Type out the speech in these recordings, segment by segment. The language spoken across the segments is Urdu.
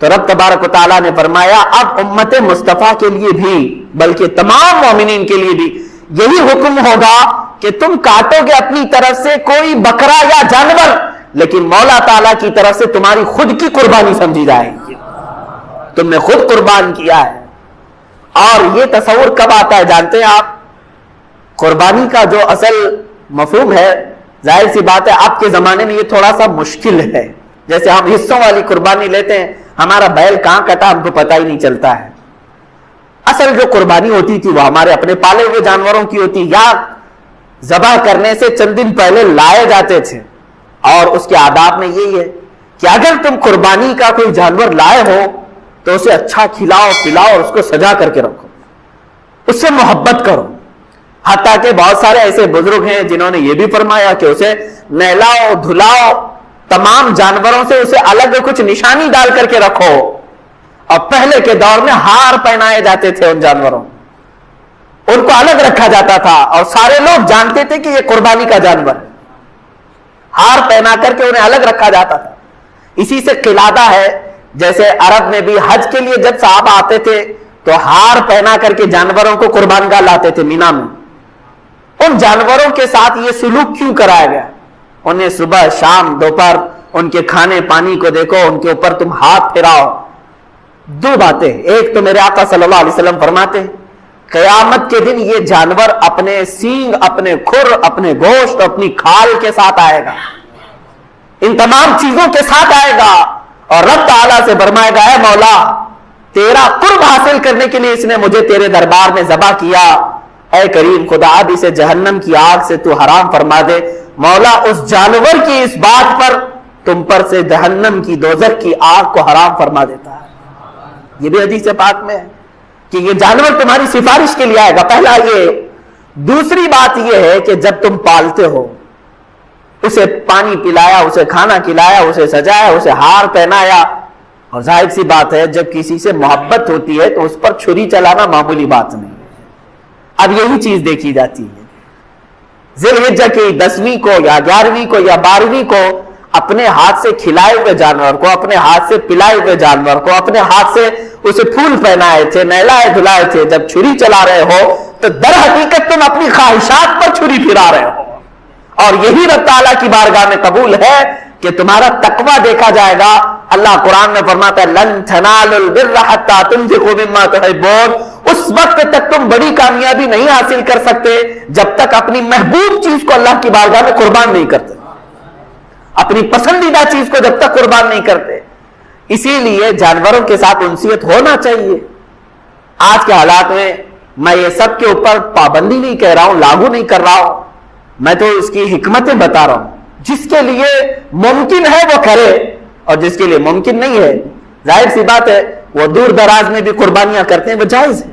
تو رب تبارک و تعالیٰ نے فرمایا اب امت مصطفیٰ کے لیے بھی بلکہ تمام مومنین کے لیے بھی یہی حکم ہوگا کہ تم کاٹو گے اپنی طرف سے کوئی بکرا یا جانور، لیکن مولا تعالیٰ کی طرف سے تمہاری خود کی قربانی سمجھی جائے گی، تم نے خود قربان کیا ہے۔ اور یہ تصور کب آتا ہے جانتے ہیں آپ؟ قربانی کا جو اصل مفہوم ہے، ظاہر سی بات ہے آپ کے زمانے میں یہ تھوڑا سا مشکل ہے۔ جیسے ہم حصوں والی قربانی لیتے ہیں، ہمارا بیل کہاں کٹا ہم کو پتہ ہی نہیں چلتا ہے۔ اصل جو قربانی ہوتی تھی وہ ہمارے اپنے پالے ہوئے جانوروں کی ہوتی، یا ذبح کرنے سے چند دن پہلے لائے جاتے تھے۔ اور اس کے آداب میں یہی ہے کہ اگر تم قربانی کا کوئی جانور لائے ہو تو اسے اچھا کھلاؤ پلاؤ اور اس کو سجا کر کے رکھو، اس سے محبت کرو۔ حتیٰ کہ بہت سارے ایسے بزرگ ہیں جنہوں نے یہ بھی فرمایا کہ اسے نہلاؤ دھلاؤ، تمام جانوروں سے اسے الگ کچھ نشانی ڈال کر کے رکھو۔ اور پہلے کے دور میں ہار پہنائے جاتے تھے ان جانوروں، ان کو الگ رکھا جاتا تھا اور سارے لوگ جانتے تھے کہ یہ قربانی کا جانور ہے، ہار پہنا کر کے انہیں الگ رکھا جاتا تھا۔ اسی سے قلادہ ہے، جیسے عرب میں بھی حج کے لیے جب صحابہ آتے تھے تو ہار پہنا کر کے جانوروں کو قربان گاہ لاتے تھے مینا میں۔ ان جانوروں کے ساتھ یہ سلوک کیوں کرایا گیا؟ انہیں صبح شام دوپہر ان کے کھانے پانی کو دیکھو، ان کے اوپر تم ہاتھ پھیراؤ۔ دو باتیں، ایک تو میرے آقا صلی اللہ علیہ وسلم فرماتے ہیں قیامت کے دن یہ جانور اپنے سینگ اپنے کھر اپنے گوشت اپنی کھال کے ساتھ آئے گا، ان تمام چیزوں کے ساتھ آئے گا، اور رب تعالیٰ سے فرمائے گا اے مولا تیرا قرب حاصل کرنے کے لیے اس نے مجھے تیرے دربار میں ذبح کیا، اے کریم خدا اب اسے جہنم کی آگ سے تو حرام فرما دے۔ مولا اس جانور کی اس بات پر تم پر سے جہنم کی دوزخ کی آگ کو حرام فرما دیتا ہے۔ یہ بھی حدیث پاک میں ہے کہ یہ جانور تمہاری سفارش کے لیے آئے گا، پہلا یہ۔ دوسری بات یہ ہے کہ جب تم پالتے ہو، اسے پانی پلایا، اسے کھانا کھلایا، اسے سجایا، اسے ہار پہنایا، اور ظاہر سی بات ہے جب کسی سے محبت ہوتی ہے تو اس پر چھری چلانا معمولی بات نہیں ہے۔ اب یہی چیز دیکھی جاتی ہے ذی الحجہ کی 10ویں کو یا 11ویں کو یا 12ویں کو اپنے ہاتھ سے کھلائے ہوئے جانور کو، اپنے ہاتھ سے پلائے ہوئے جانور کو، اپنے ہاتھ سے اسے پھول پہنائے تھے، نہلائے دھلائے تھے، جب چھری چلا رہے ہو تو در حقیقت تم اپنی خواہشات پر چھری پھرا رہے ہو، اور یہی رب تعالیٰ کی بارگاہ میں قبول ہے کہ تمہارا تقوی دیکھا جائے گا۔ اللہ قرآن میں فرماتا ہے لن تنالوا البر حتى تنفقوا مما تحبون، اس وقت تک تم بڑی کامیابی نہیں حاصل کر سکتے جب تک اپنی محبوب چیز کو اللہ کی بارگاہ میں قربان نہیں کرتے، اپنی پسندیدہ چیز کو جب تک قربان نہیں کرتے۔ اسی لیے جانوروں کے ساتھ انسیت ہونا چاہیے۔ آج کے حالات میں میں یہ سب کے اوپر پابندی نہیں کہہ رہا ہوں، لاگو نہیں کر رہا ہوں، میں تو اس کی حکمتیں بتا رہا ہوں۔ جس کے لیے ممکن ہے وہ کرے، اور جس کے لیے ممکن نہیں ہے ظاہر سی بات ہے وہ دور دراز میں بھی قربانیاں کرتے ہیں، وہ جائز ہے۔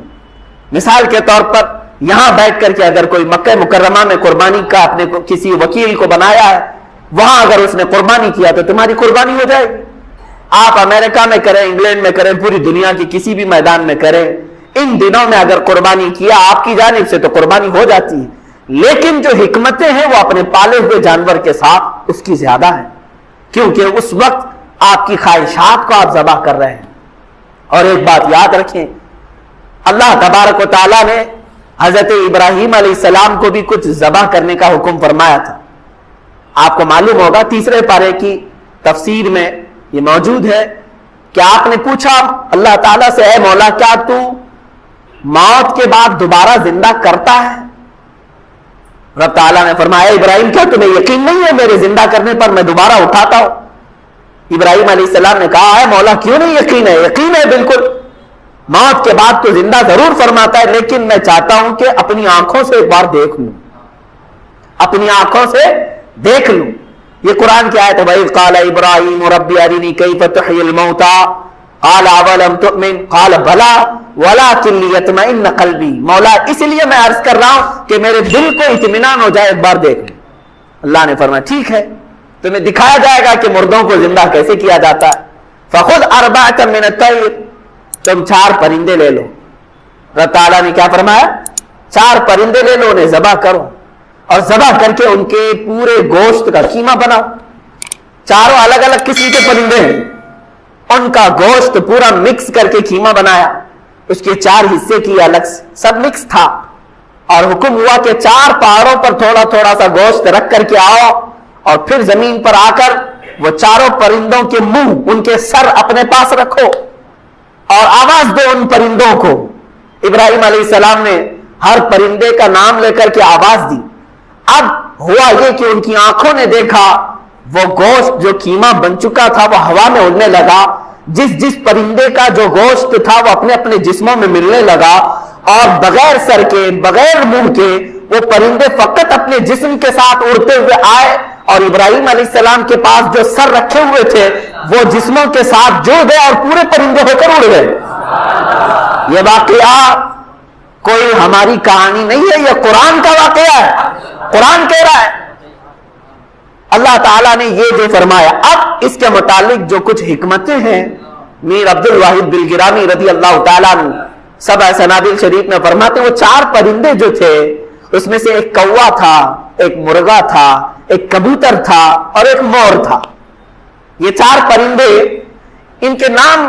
مثال کے طور پر یہاں بیٹھ کر کے اگر کوئی مکہ مکرمہ میں قربانی کا اپنے کسی وکیل کو بنایا ہے، وہاں اگر اس نے قربانی کیا تو تمہاری قربانی ہو جائے گی۔ آپ امریکہ میں کریں، انگلینڈ میں کریں، پوری دنیا کی کسی بھی میدان میں کریں، ان دنوں میں اگر قربانی کیا آپ کی جانب سے تو قربانی ہو جاتی ہے، لیکن جو حکمتیں ہیں وہ اپنے پالے ہوئے جانور کے ساتھ اس کی زیادہ ہے، کیونکہ اس وقت آپ کی خواہشات کو آپ ذبح کر رہے ہیں۔ اور ایک بات یاد رکھیں، اللہ تبارک و تعالیٰ نے حضرت ابراہیم علیہ السلام کو بھی کچھ ذبح کرنے کا حکم فرمایا تھا۔ آپ کو معلوم ہوگا 3 پارے کی تفسیر میں یہ موجود ہے کہ آپ نے پوچھا اللہ تعالیٰ سے اے مولا کیا تو موت کے بعد دوبارہ زندہ کرتا ہے؟ رب تعالیٰ نے فرمایا ابراہیم کیا تمہیں یقین نہیں ہے میرے زندہ کرنے پر میں دوبارہ اٹھاتا ہوں؟ ابراہیم علیہ السلام نے کہا اے مولا کیوں نہیں یقین ہے؟ یقین ہے بالکل، موت کے بعد تو زندہ ضرور فرماتا ہے، لیکن میں چاہتا ہوں کہ اپنی آنکھوں سے ایک بار دیکھ لوں، اپنی آنکھوں سے دیکھ لوں۔ یہ قرآن کی آیت ہے وَإِذْ قَالَ إِبْرَاهِيمُ رَبِّ أَرِنِي كَيْفَ تُحْيِي الْمَوْتَى قَالَ أَوَلَمْ تُؤْمِنْ قَالَ بَلَىٰ وَلَٰكِنْ لِيَطْمَئِنَّ قَلْبِي، مولا اس لیے میں عرض کر رہا ہوں کہ میرے دل کو اطمینان ہو جائے، ایک بار دیکھ لوں۔ اللہ نے فرمایا ٹھیک ہے، تمہیں دکھایا جائے گا کہ مردوں کو زندہ کیسے کیا جاتا ہے۔ فَخُذْ أَرْبَعَةً مِّنَ الطَّيْرِ، تم 4 پرندے لے لو۔ رب تعالیٰ نے کیا فرمایا؟ 4 پرندے لے لو، انہیں ذبح کرو، اور ذبح کر کے ان کے پورے گوشت کا قیمہ بناؤ۔ 4 الگ الگ قسم کے پرندے ہیں، ان کا گوشت پورا مکس کر کے قیمہ بنایا، اس کے 4 حصے کیے الگ سے، سب مکس تھا، اور حکم ہوا کہ 4 پہاڑوں پر تھوڑا تھوڑا سا گوشت رکھ کر کے آؤ، اور پھر زمین پر آ کر وہ 4 پرندوں کے منہ، ان کے سر اپنے پاس رکھو اور آواز دو ان پرندوں کو۔ ابراہیم علیہ السلام نے ہر پرندے کا نام لے کر کے آواز دی۔ اب ہوا یہ کہ ان کی آنکھوں نے دیکھا وہ گوشت جو قیمہ بن چکا تھا وہ ہوا میں اڑنے لگا، جس پرندے کا جو گوشت تھا وہ اپنے اپنے جسموں میں ملنے لگا، اور بغیر سر کے بغیر منہ کے وہ پرندے فقط اپنے جسم کے ساتھ اڑتے ہوئے آئے، اور ابراہیم علیہ السلام کے پاس جو سر رکھے ہوئے تھے وہ جسموں کے ساتھ جڑ گئے اور پورے پرندے ہو کر اڑ گئے۔ یہ واقعہ کوئی ہماری کہانی نہیں ہے، یہ قرآن کا واقعہ ہے، قرآن کہہ رہا ہے۔ اللہ تعالیٰ نے یہ جو فرمایا، اب اس کے متعلق جو کچھ حکمتیں ہیں میر عبد الواحد دلگرامی رضی اللہ تعالیٰ عنہ سبع سنابل شریف میں فرماتے ہیں وہ 4 پرندے جو تھے اس میں سے ایک کوا تھا، ایک مرغا تھا، ایک کبوتر تھا اور ایک مور تھا۔ یہ 4 پرندے، ان کے نام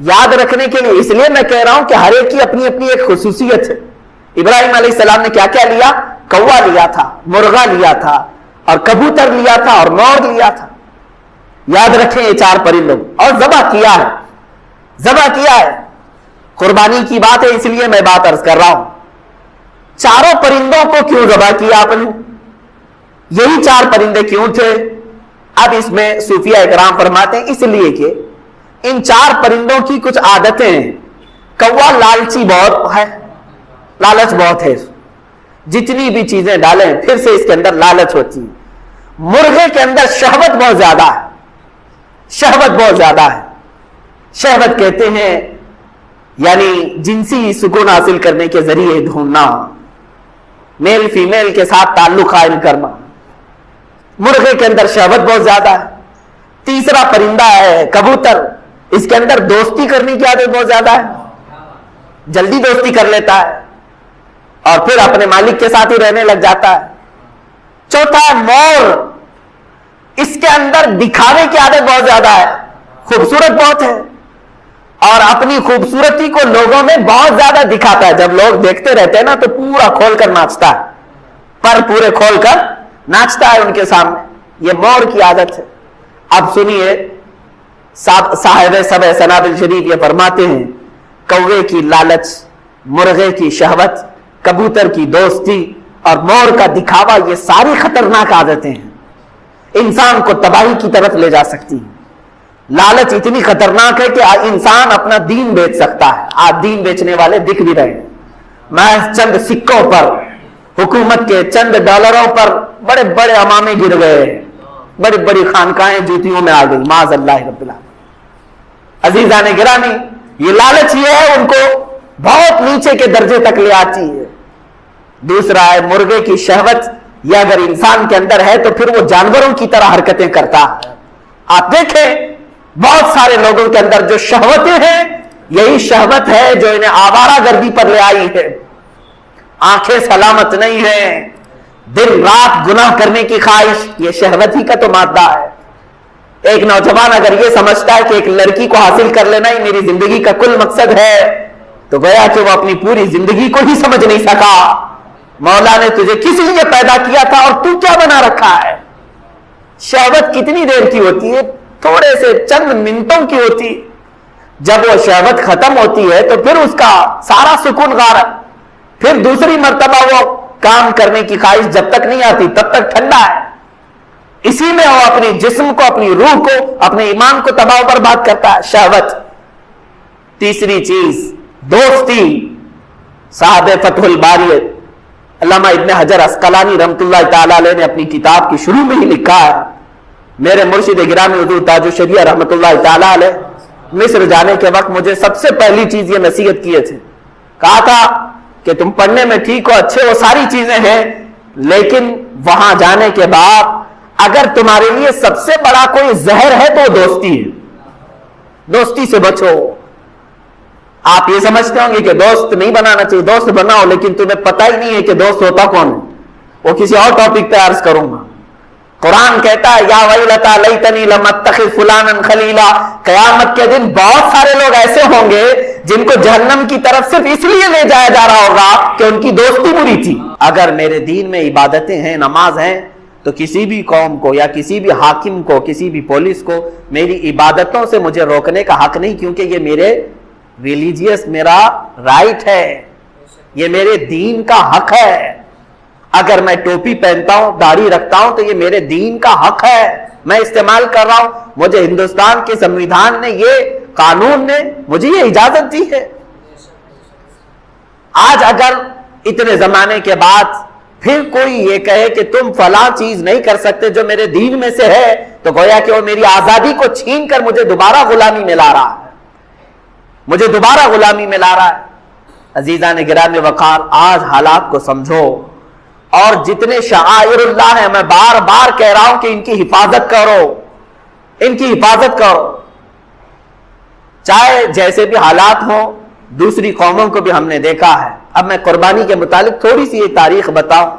یاد رکھنے کے لیے اس لیے میں کہہ رہا ہوں کہ ہر ایک کی اپنی اپنی ایک خصوصیت ہے۔ ابراہیم علیہ السلام نے کیا کیا لیا؟ کوا لیا تھا، مرغا لیا تھا اور کبوتر لیا تھا اور مور لیا تھا۔ یاد رکھیں یہ 4 پرندوں، اور ذبح کیا ہے، ذبح کیا ہے، قربانی کی بات ہے اس لیے میں بات عرض کر رہا ہوں۔ 4 پرندوں کو کیوں ذبح کیا آپ نے؟ یہی 4 پرندے کیوں تھے؟ اب اس میں صوفیہ اکرام فرماتے ہیں اس لیے کہ ان 4 پرندوں کی کچھ عادتیں ہیں۔ کوا لالچی بہت ہے، لالچ بہت ہے، جتنی بھی چیزیں ڈالیں پھر سے اس کے اندر لالچ ہوتی ہے۔ مرغے کے اندر شہوت بہت زیادہ ہے، شہوت بہت زیادہ ہے۔ شہوت کہتے ہیں یعنی جنسی سکون حاصل کرنے کے ذریعے ڈھونڈنا، میل فیمیل کے ساتھ تعلق قائم کرنا، مرغے کے اندر شہوت بہت زیادہ ہے۔ تیسرا پرندہ ہے کبوتر، اس کے اندر دوستی کرنے کی عادت بہت زیادہ ہے، جلدی دوستی کر لیتا ہے اور پھر اپنے مالک کے ساتھ ہی رہنے لگ جاتا ہے۔ چوتھا ہے مور، اس کے اندر دکھاوے کی عادت بہت زیادہ ہے، خوبصورت بہت ہے اور اپنی خوبصورتی کو لوگوں میں بہت زیادہ دکھاتا ہے۔ جب لوگ دیکھتے رہتے ہیں نا تو پورا کھول کر ناچتا ہے، پر پورے کھول کر ناچتا ہے ان کے سامنے، یہ مور کی عادت ہے۔ اب سنیے صاحب سبع سنابل شریف یہ فرماتے ہیں کوے کی لالچ، مرغے کی شہوت، کبوتر کی دوستی اور مور کا دکھاوا، یہ ساری خطرناک عادتیں ہیں، انسان کو تباہی کی طرف لے جا سکتی ہیں۔ لالچ اتنی خطرناک ہے کہ انسان اپنا دین بیچ سکتا ہے۔ آج دین بیچنے والے دکھ بھی رہے ہیں، محض چند سکوں پر، حکومت کے چند ڈالروں پر بڑے بڑے امامے گر گئے، بڑی بڑی خانقاہیں جوتیوں میں آ گئی، معاذ اللہ رب العالمین۔ عزیزان گرامی، یہ لالچ یہ ہے ان کو بہت نیچے کے درجے تک لے آتی ہے۔ دوسرا ہے مرغے کی شہوت، یہ اگر انسان کے اندر ہے تو پھر وہ جانوروں کی طرح حرکتیں کرتا ہے۔ آپ دیکھیں بہت سارے لوگوں کے اندر جو شہوتیں ہیں، یہی شہوت ہے جو انہیں آوارہ گردی پر لے آئی ہے۔ آنکھیں سلامت نہیں ہیں، دن رات گناہ کرنے کی خواہش، یہ شہوت ہی کا تو مادہ ہے۔ ایک نوجوان اگر یہ سمجھتا ہے کہ ایک لڑکی کو حاصل کر لینا ہی میری زندگی کا کل مقصد ہے تو گویا کہ وہ اپنی پوری زندگی کو ہی سمجھ نہیں سکا۔ مولا نے تجھے کس لیے پیدا کیا تھا اور تو کیا بنا رکھا ہے؟ شہوت کتنی دیر کی ہوتی ہے؟ تھوڑے سے چند منٹوں کی ہوتی، جب وہ شہوت ختم ہوتی ہے تو پھر اس کا سارا سکون غارت، پھر دوسری مرتبہ وہ کام کرنے کی خواہش جب تک نہیں آتی تب تک ٹھنڈا ہے۔ اسی میں وہ اپنی جسم کو، اپنی روح کو، اپنے ایمان کو تباہ و برباد کرتا ہے، شہوت۔ تیسری چیز دوستی۔ صاحب فتح الباری علامہ ابن حجر عسقلانی رحمۃ اللہ تعالی علیہ نے اپنی کتاب کی شروع میں ہی لکھا ہے، میرے مرشد گرامی حضور تاج الشریعہ رحمۃ اللہ تعالی علیہ مصر جانے کے وقت مجھے سب سے پہلی چیز یہ نصیحت کیے تھے، کہا تھا کہ تم پڑھنے میں ٹھیک ہو، اچھے ہو، ساری چیزیں ہیں، لیکن وہاں جانے کے بعد اگر تمہارے لیے سب سے بڑا کوئی زہر ہے تو دوستی ہے، دوستی سے بچو۔ آپ یہ سمجھتے ہوں گے کہ دوست نہیں بنانا چاہیے، دوست بناؤ، لیکن تمہیں پتہ ہی نہیں ہے کہ دوست ہوتا کون ہے۔ وہ کسی اور ٹاپک پہ عرض کروں گا۔ قرآن کہتا ہے یا ویلتا لیتنی لم اتخذ فلانا خلیلا، قیامت کے دن بہت سارے لوگ ایسے ہوں گے جن کو جہنم کی طرف صرف اس لیے لے جایا جا رہا ہوگا کہ ان کی دوستی بری تھی۔ اگر میرے دین میں عبادتیں ہیں، نماز ہیں، تو کسی بھی قوم کو یا کسی بھی حاکم کو، کسی بھی پولیس کو میری عبادتوں سے مجھے روکنے کا حق نہیں، کیونکہ یہ میرے ریلیجیس میرا رائٹ ہے، یہ میرے دین کا حق ہے۔ اگر میں ٹوپی پہنتا ہوں، داڑھی رکھتا ہوں، تو یہ میرے دین کا حق ہے، میں استعمال کر رہا ہوں، مجھے ہندوستان کے سنویدھان نے، یہ قانون نے مجھے یہ اجازت دی ہے۔ آج اگر اتنے زمانے کے بعد پھر کوئی یہ کہے کہ تم فلاں چیز نہیں کر سکتے جو میرے دین میں سے ہے، تو گویا کہ وہ میری آزادی کو چھین کر مجھے دوبارہ غلامی میں لا رہا ہے، مجھے دوبارہ غلامی میں لا رہا ہے۔ عزیزان گرامی وقار، آج حالات کو سمجھو، اور جتنے شعائر اللہ ہیں میں بار بار کہہ رہا ہوں کہ ان کی حفاظت کرو، ان کی حفاظت کرو، چاہے جیسے بھی حالات ہوں۔ دوسری قوموں کو بھی ہم نے دیکھا ہے۔ اب میں قربانی کے متعلق تھوڑی سی یہ تاریخ بتاؤں۔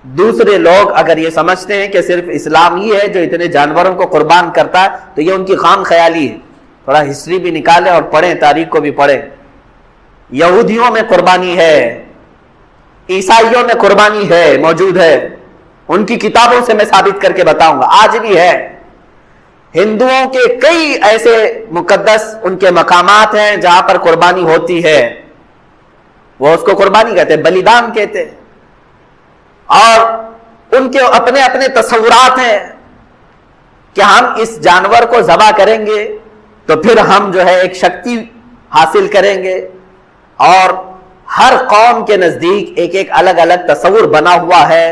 دوسرے لوگ اگر یہ سمجھتے ہیں کہ صرف اسلام ہی ہے جو اتنے جانوروں کو قربان کرتا ہے، تو یہ ان کی خام خیالی ہے۔ تھوڑا ہسٹری بھی نکالیں اور پڑھیں، تاریخ کو بھی پڑھیں۔ یہودیوں میں قربانی ہے، عیسائیوں میں قربانی ہے، موجود ہے، ان کی کتابوں سے میں ثابت کر کے بتاؤں گا، آج بھی ہے۔ ہندوؤں کے کئی ایسے مقدس ان کے مقامات ہیں جہاں پر قربانی ہوتی ہے، وہ اس کو قربانی کہتے ہیں، بلیدان کہتے ہیں، اور ان کے اپنے اپنے تصورات ہیں کہ ہم اس جانور کو ذبح کریں گے تو پھر ہم جو ہے ایک شکتی حاصل کریں گے، اور ہر قوم کے نزدیک ایک ایک الگ الگ تصور بنا ہوا ہے۔